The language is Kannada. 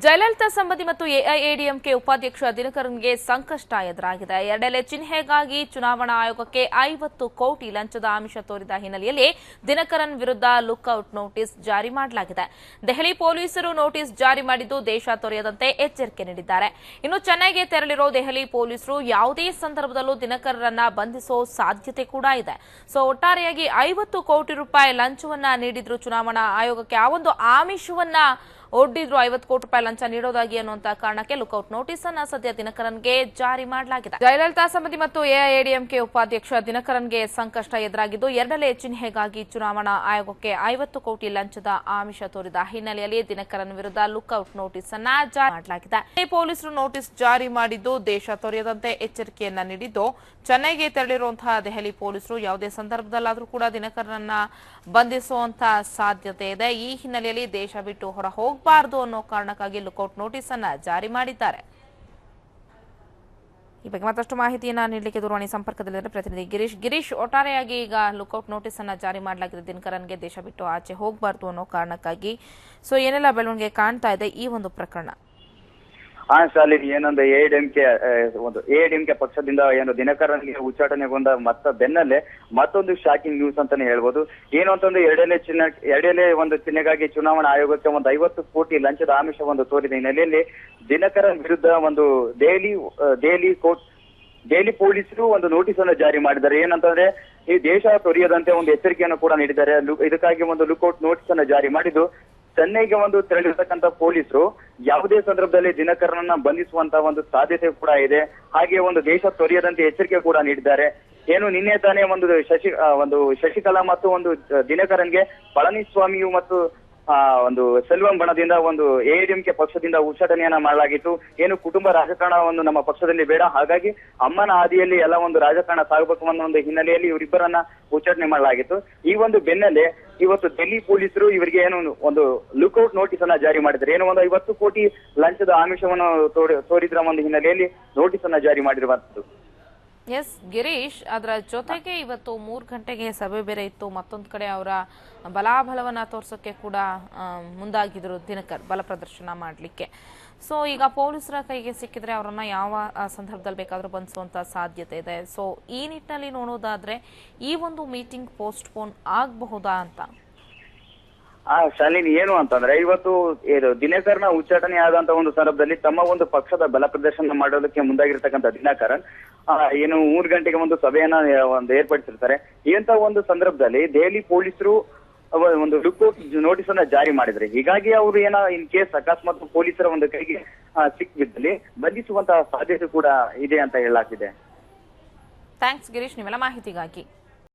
ಜಯಲಲಿತಾ ಸಂಬಂಧಿ ಮತ್ತು ಎಐಎಡಿಎಂಕೆ ಉಪಾಧ್ಯಕ್ಷ ದಿನಕರನ್ಗೆ ಸಂಕಷ್ಟ ಎದುರಾಗಿದೆ. ಎರಡೆಲೆ ಚಿಹ್ನೆಗಾಗಿ ಚುನಾವಣಾ ಆಯೋಗಕ್ಕೆ 50 ಕೋಟಿ ಲಂಚದ ಆಮಿಷ ತೋರಿದ ಹಿನ್ನೆಲೆಯಲ್ಲಿ ದಿನಕರನ್ ವಿರುದ್ಧ ಲುಕ್ಔಟ್ ನೋಟಿಸ್ ಜಾರಿ ಮಾಡಲಾಗಿದೆ. ದೆಹಲಿ ಪೊಲೀಸರು ನೋಟಿಸ್ ಜಾರಿ ಮಾಡಿದ್ದು ದೇಶ ತೊರೆಯದಂತೆ ಎಚ್ಚರಿಕೆ ನೀಡಿದ್ದಾರೆ. ಇನ್ನು ಚೆನ್ನೈಗೆ ತೆರಳಿರೋ ದೆಹಲಿ ಪೊಲೀಸರು ಯಾವುದೇ ಸಂದರ್ಭದಲ್ಲೂ ದಿನಕರನ್ನ ಬಂಧಿಸೋ ಸಾಧ್ಯತೆ ಕೂಡ ಇದೆ. ಒಟ್ಟಾರೆಯಾಗಿ 50 ಕೋಟಿ ರೂಪಾಯಿ ಲಂಚವನ್ನ ನೀಡಿದ್ರು ಚುನಾವಣಾ ಆಯೋಗಕ್ಕೆ. ಆ ಒಂದು ಆಮಿಷವನ್ನ ಒಡ್ಡಿದ್ರು 50 ಕೋಟಿ ರೂಪಾಯಿ ಲಂಚ ನೀಡೋದಾಗಿ ಅನ್ನುವಂತ ಕಾರಣಕ್ಕೆ ಲುಕ್ಔಟ್ ನೋಟಿಸ್ ಅನ್ನ ಸದ್ಯ ದಿನಕರನ್ಗೆ ಜಾರಿ ಮಾಡಲಾಗಿದೆ. ಜಯಲಲಿತಾ ಸಂಬಂಧಿ ಮತ್ತು ಎಐಎಡಿಎಂಕೆ ಉಪಾಧ್ಯಕ್ಷ ದಿನಕರನ್ಗೆ ಸಂಕಷ್ಟ ಎದುರಾಗಿದ್ದು ಎರಡನೇ ಚಿಹ್ನೆಗಾಗಿ ಚುನಾವಣಾ ಆಯೋಗಕ್ಕೆ 50 ಕೋಟಿ ಲಂಚದ ಆಮಿಷ ತೋರಿದ ಹಿನ್ನೆಲೆಯಲ್ಲಿ ದಿನಕರನ್ ವಿರುದ್ಧ ಲುಕ್ಔಟ್ ನೋಟಿಸ್ ಅನ್ನ ಜಾರಿ ಮಾಡಲಾಗಿದೆ. ಪೊಲೀಸರು ನೋಟಿಸ್ ಜಾರಿ ಮಾಡಿದ್ದು ದೇಶ ತೊರೆಯದಂತೆ ಎಚ್ಚರಿಕೆಯನ್ನ ನೀಡಿದ್ದು ಚೆನ್ನೈಗೆ ತೆರಳಿರುವಂತಹ ದೆಹಲಿ ಪೊಲೀಸರು ಯಾವುದೇ ಸಂದರ್ಭದಲ್ಲಾದರೂ ಕೂಡ ದಿನಕರನ್ನ ಬಂಧಿಸುವಂತಹ ಸಾಧ್ಯತೆ ಇದೆ. ಈ ಹಿನ್ನೆಲೆಯಲ್ಲಿ ದೇಶ ಬಿಟ್ಟು ಹೊರ ಹೋಗಬಾರದು ಅನ್ನೋ ಕಾರಣಕ್ಕಾಗಿ ಲುಕ್ಔಟ್ ನೋಟಿಸ್ ಅನ್ನ ಜಾರಿ ಮಾಡಿದ್ದಾರೆ. ಈ ಬಗ್ಗೆ ಮತ್ತಷ್ಟು ಮಾಹಿತಿಯನ್ನ ನೀಡಲಿಕ್ಕೆ ದೂರವಾಣಿ ಸಂಪರ್ಕದಲ್ಲಿದ್ದಾರೆ ಪ್ರತಿನಿಧಿ ಗಿರೀಶ್. ಒಟ್ಟಾರೆಯಾಗಿ ಈಗ ಲುಕ್ಔಟ್ ನೋಟಿಸ್ ಅನ್ನ ಜಾರಿ ಮಾಡಲಾಗಿದೆ ದಿನಕರನ್ಗೆ ದೇಶ ಬಿಟ್ಟು ಆಚೆ ಹೋಗಬಾರದು ಅನ್ನೋ ಕಾರಣಕ್ಕಾಗಿ. ಏನೆಲ್ಲ ಬೆಳವಣಿಗೆ ಕಾಣ್ತಾ ಇದೆ ಈ ಒಂದು ಪ್ರಕರಣ? ಶಾಲಿನಿ, ಏನೊಂದು ಎಐಎಡಿಎಂಕೆ ಪಕ್ಷದಿಂದ ಏನು ದಿನಕರನ್ಗೆ ಉಚ್ಚಾಟನೆಗೊಂಡ ಬೆನ್ನಲ್ಲೇ ಮತ್ತೊಂದು ಶಾಕಿಂಗ್ ನ್ಯೂಸ್ ಅಂತಾನೆ ಹೇಳ್ಬೋದು. ಏನು ಅಂತಂದ್ರೆ ಎರಡೆಲೆ ಒಂದು ಚಿಹ್ನೆಗಾಗಿ ಚುನಾವಣಾ ಆಯೋಗಕ್ಕೆ 50 ಕೋಟಿ ಲಂಚದ ಆಮಿಷ ತೋರಿದ ಹಿನ್ನೆಲೆಯಲ್ಲಿ ದಿನಕರನ್ ವಿರುದ್ಧ ದೆಹಲಿ ಪೊಲೀಸರು ಒಂದು ನೋಟಿಸ್ ಅನ್ನು ಜಾರಿ ಮಾಡಿದ್ದಾರೆ. ಏನಂತಂದ್ರೆ ಈ ದೇಶ ತೊರೆಯದಂತೆ ಒಂದು ಎಚ್ಚರಿಕೆಯನ್ನು ಕೂಡ ನೀಡಿದ್ದಾರೆ. ಇದಕ್ಕಾಗಿ ಒಂದು ಲುಕ್ಔಟ್ ನೋಟಿಸ್ ಅನ್ನು ಜಾರಿ ಮಾಡಿದ್ದು ಚೆನ್ನೈಗೆ ತೆರಳಿರ್ತಕ್ಕಂಥ ಪೊಲೀಸರು ಯಾವುದೇ ಸಂದರ್ಭದಲ್ಲಿ ದಿನಕರನನ್ನ ಬಂಧಿಸುವಂತ ಒಂದು ಸಾಧ್ಯತೆ ಕೂಡ ಇದೆ. ಹಾಗೆ ಒಂದು ದೇಶ ತೊರೆಯದಂತೆ ಎಚ್ಚರಿಕೆ ಕೂಡ ನೀಡಿದ್ದಾರೆ. ಏನು ನಿನ್ನೆ ತಾನೇ ಒಂದು ಶಶಿಕಲಾ ಮತ್ತು ಒಂದು ದಿನಕರನ್ಗೆ ಪಳನಿಸ್ವಾಮಿಯು ಮತ್ತು ಒಂದು ಸೆಲ್ವಂ ಬಣದಿಂದ ಒಂದು ಎಐಎಡಿಎಂಕೆ ಪಕ್ಷದಿಂದ ಉಚ್ಚಾಟನೆಯನ್ನ ಮಾಡಲಾಗಿತ್ತು. ಏನು ಕುಟುಂಬ ರಾಜಕಾರಣವನ್ನು ನಮ್ಮ ಪಕ್ಷದಲ್ಲಿ ಬೇಡ, ಹಾಗಾಗಿ ಅಮ್ಮನ ಹಾದಿಯಲ್ಲಿ ಎಲ್ಲ ಒಂದು ರಾಜಕಾರಣ ಸಾಗಬೇಕು ಅನ್ನೋ ಒಂದು ಹಿನ್ನೆಲೆಯಲ್ಲಿ ಇವರಿಬ್ಬರನ್ನ ಉಚ್ಚಾಟನೆ ಮಾಡಲಾಗಿತ್ತು. ಈ ಒಂದು ಬೆನ್ನಲ್ಲೇ ಇವತ್ತು ಡೆಲ್ಲಿ ಪೊಲೀಸರು ಇವರಿಗೆ ಏನು ಒಂದು ಲುಕ್ಔಟ್ ನೋಟಿಸ್ ಅನ್ನ ಜಾರಿ ಮಾಡಿದ್ದಾರೆ. ಏನು ಒಂದು 50 ಕೋಟಿ ಲಂಚದ ಆಮಿಷವನ್ನು ತೋರಿದ್ರ ಒಂದು ಹಿನ್ನೆಲೆಯಲ್ಲಿ ನೋಟಿಸ್ ಅನ್ನ ಜಾರಿ ಮಾಡಿರುವಂತದ್ದು. ಎಸ್ ಗಿರೀಶ್, ಅದರ ಜೊತೆಗೆ ಇವತ್ತು 3 ಗಂಟೆಗೆ ಸಭೆ ಬೇರೆ ಇತ್ತು. ಮತ್ತೊಂದು ಕಡೆ ಅವರ ಬಲಾಬಲವನ್ನ ತೋರ್ಸೋಕೆ ಕೂಡ ಮುಂದಾಗಿದ್ರು ದಿನಕರ್, ಬಲ ಪ್ರದರ್ಶನ ಮಾಡಲಿಕ್ಕೆ. ಈಗ ಪೊಲೀಸರ ಕೈಗೆ ಸಿಕ್ಕಿದ್ರೆ ಅವರನ್ನ ಯಾವ ಸಂದರ್ಭದಲ್ಲಿ ಬೇಕಾದ್ರೂ ಬಂಧಿಸುವಂತ ಸಾಧ್ಯತೆ ಇದೆ. ಈ ನಿಟ್ಟಿನಲ್ಲಿ ನೋಡೋದಾದ್ರೆ ಈ ಒಂದು ಮೀಟಿಂಗ್ ಪೋಸ್ಟ್ಪೋನ್ ಆಗಬಹುದಾ ಅಂತ? ಶಾಲಿನಿ, ಏನು ಅಂತಂದ್ರೆ ಇವತ್ತು ದಿನಕರನ ಉಚ್ಚಾಟನೆ ಆದಂತ ಒಂದು ಸಂದರ್ಭದಲ್ಲಿ ತಮ್ಮ ಒಂದು ಪಕ್ಷದ ಬಲ ಪ್ರದರ್ಶನ ಮಾಡೋದಕ್ಕೆ ಮುಂದಾಗಿರ್ತಕ್ಕಂಥ ದಿನಕರನ್ ಏನು 3 ಗಂಟೆಗೆ ಒಂದು ಸಭೆಯನ್ನ ಏರ್ಪಡಿಸಿರ್ತಾರೆ. ಇಂತ ಒಂದು ಸಂದರ್ಭದಲ್ಲಿ ದೆಹಲಿ ಪೊಲೀಸರು ಒಂದು ಲುಕ್ಔಟ್ ನೋಟಿಸ್ ಅನ್ನ ಜಾರಿ ಮಾಡಿದ್ರೆ, ಹೀಗಾಗಿ ಅವರು ಇನ್ ಕೇಸ್ ಅಕಸ್ಮಾತ್ ಪೊಲೀಸರ ಒಂದು ಕೈಗೆ ಸಿಕ್ಕಿದ್ದಲ್ಲಿ ಬಂಧಿಸುವಂತಹ ಸಾಧ್ಯತೆ ಕೂಡ ಇದೆ ಅಂತ ಹೇಳಲಾಗಿದೆ. ಥ್ಯಾಂಕ್ಸ್ ಗಿರೀಶ್, ನಿಮ್ಮೆಲ್ಲ ಮಾಹಿತಿಗಾಗಿ.